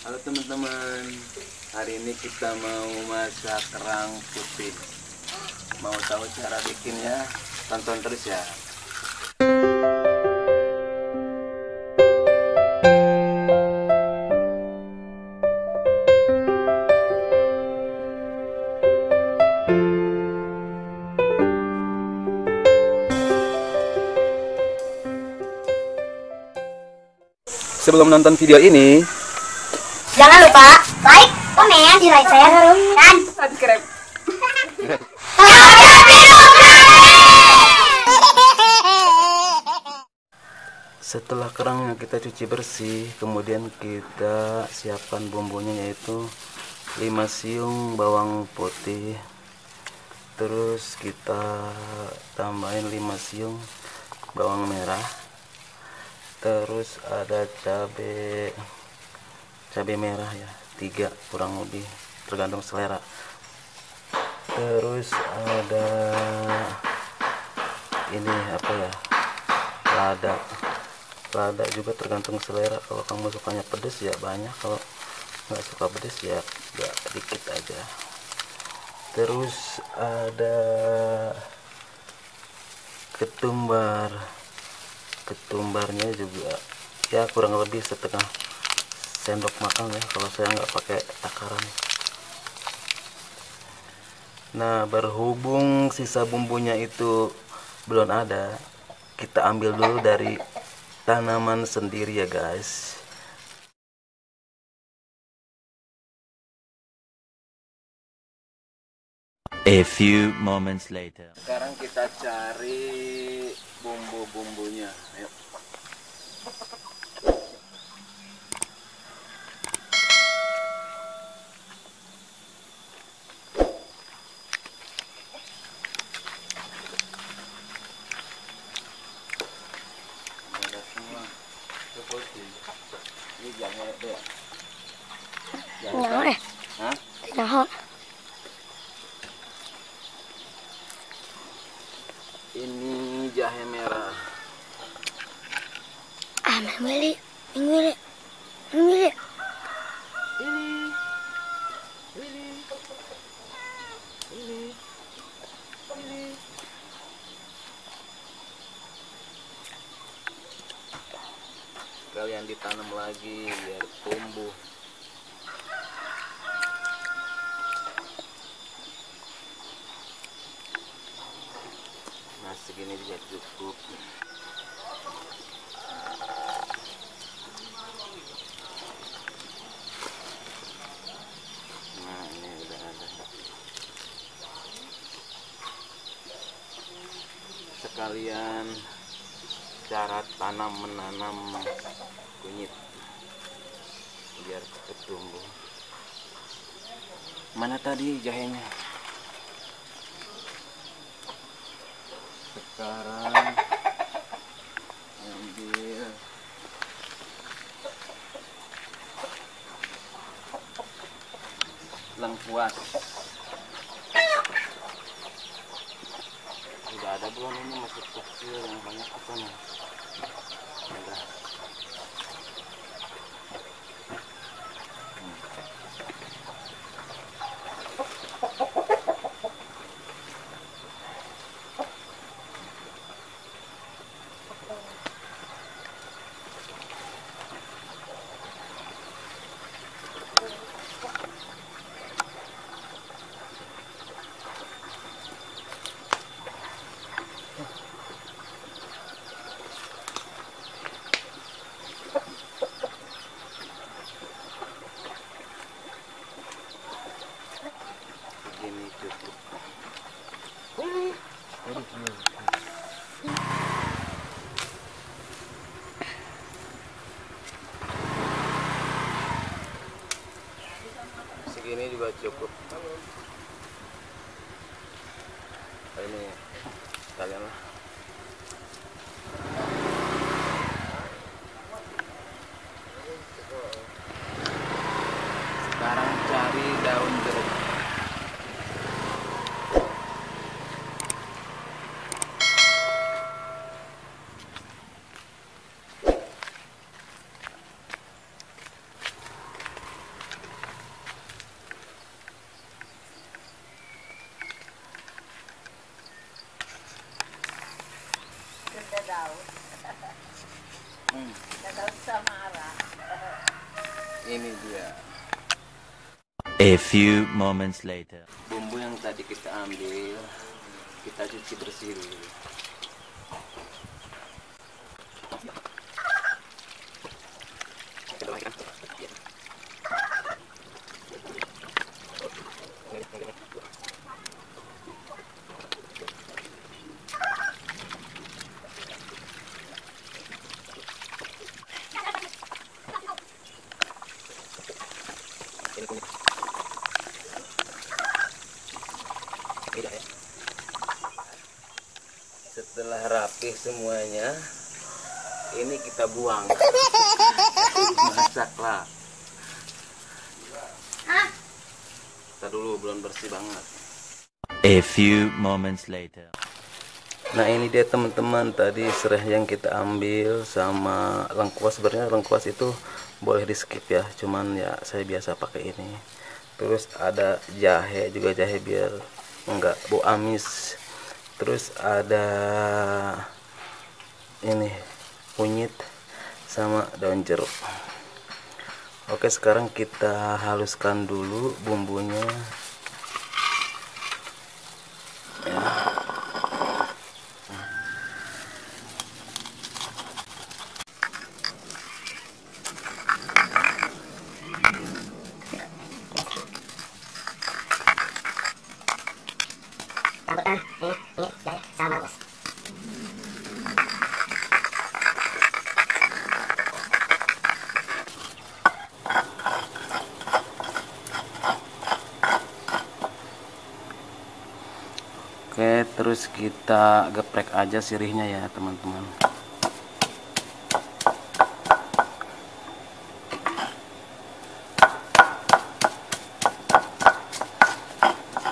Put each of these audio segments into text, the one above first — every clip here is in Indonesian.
Halo teman-teman, hari ini kita mau masak kerang putih. Mau tahu cara bikinnya? Tonton terus ya. Sebelum nonton video ini, jangan lupa like, komen, share, dan subscribe. setelah kerangnya kita cuci bersih, kemudian kita siapkan bumbunya, yaitu 5 siung bawang putih, terus kita tambahin 5 siung bawang merah, terus ada cabai merah ya, 3 kurang lebih tergantung selera. Terus ada ini apa ya, lada juga tergantung selera. Kalau kamu sukanya pedas ya banyak, kalau nggak suka pedas ya dikit aja. Terus ada ketumbarnya juga ya, kurang lebih setengah sendok makan ya, kalau saya nggak pakai takaran. Nah, berhubung sisa bumbunya itu belum ada, kita ambil dulu dari tanaman sendiri ya guys. A few moments later. Sekarang kita cari bumbu-bumbunya. Ayo. Ada semua. Ini jangan ada. Nyaho eh. Hah? Nyaho. Ini jahe merah. Mingwili. Kalian ditanam lagi biar tumbuh. Nah, segini juga cukup. Nah, ini udah ada. Sekalian cara menanam kunyit biar cepat tumbuh. Mana tadi jahenya? Sekarang ambil lengkuas. Udah ada belum? Ini masih kecil, yang banyak ke sana. Udah. Segini cukup. Segini juga cukup. Ini kalian lah. Sekarang cari daun jeruk. Ini dia A few moments later. bumbu yang tadi kita ambil, kita cuci bersih dulu. Setelah rapih semuanya, ini kita buang. Masaklah. Kita dulu belum bersih banget. A few moments later. Nah ini dia teman-teman, tadi serai yang kita ambil sama lengkuas. Sebenarnya lengkuas itu boleh di skip ya, cuman ya saya biasa pakai ini. Terus ada jahe juga, jahe biar enggak bau amis. Terus ada ini kunyit sama daun jeruk. Oke, sekarang kita haluskan dulu bumbunya ya. Oke, terus kita geprek aja sirihnya ya teman-teman.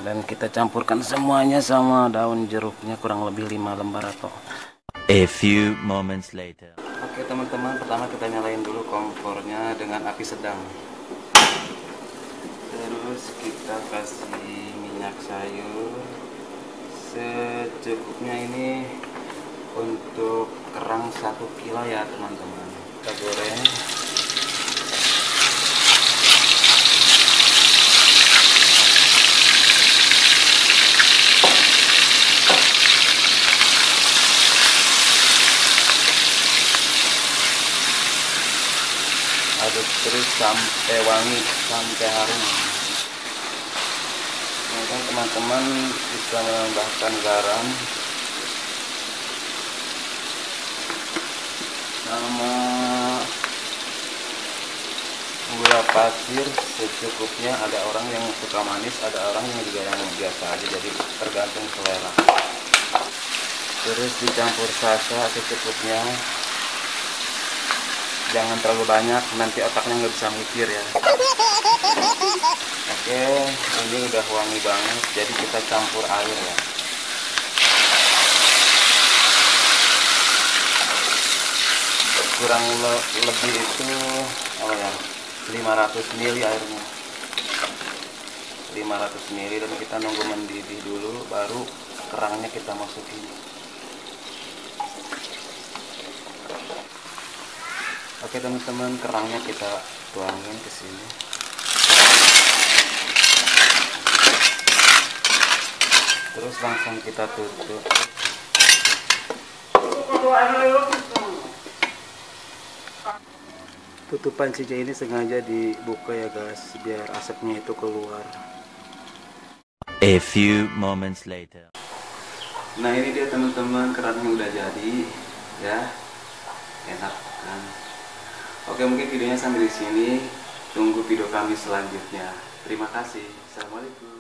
Dan kita campurkan semuanya sama daun jeruknya, kurang lebih 5 lembar atau. A few moments later. Oke teman-teman, pertama kita nyalain dulu kompornya dengan api sedang. Terus kita kasih minyak sayur secukupnya, ini untuk kerang 1 kilo ya teman-teman. Kita goreng. Aduk terus sampai wangi, sampai harum. Kemudian teman-teman bisa menambahkan garam sama gula pasir secukupnya. Ada orang yang suka manis, ada orang yang juga yang biasa aja, jadi tergantung selera. Terus dicampur salsa secukupnya, jangan terlalu banyak, nanti otaknya nggak bisa mikir ya. Oke, ini udah wangi banget, jadi kita campur air ya. Kurang lebih itu apa ya, 500 ml airnya, 500 ml, dan kita nunggu mendidih dulu, baru kerangnya kita masukin. Oke teman-teman, kerangnya kita tuangin ke sini. Terus langsung kita tutup. Tutupan cincin ini sengaja dibuka ya guys, biar asapnya itu keluar. A few moments later. Nah ini dia teman-teman, kerangnya udah jadi ya, enak kan. Oke, mungkin videonya sampai di sini. Tunggu video kami selanjutnya. Terima kasih. Assalamualaikum.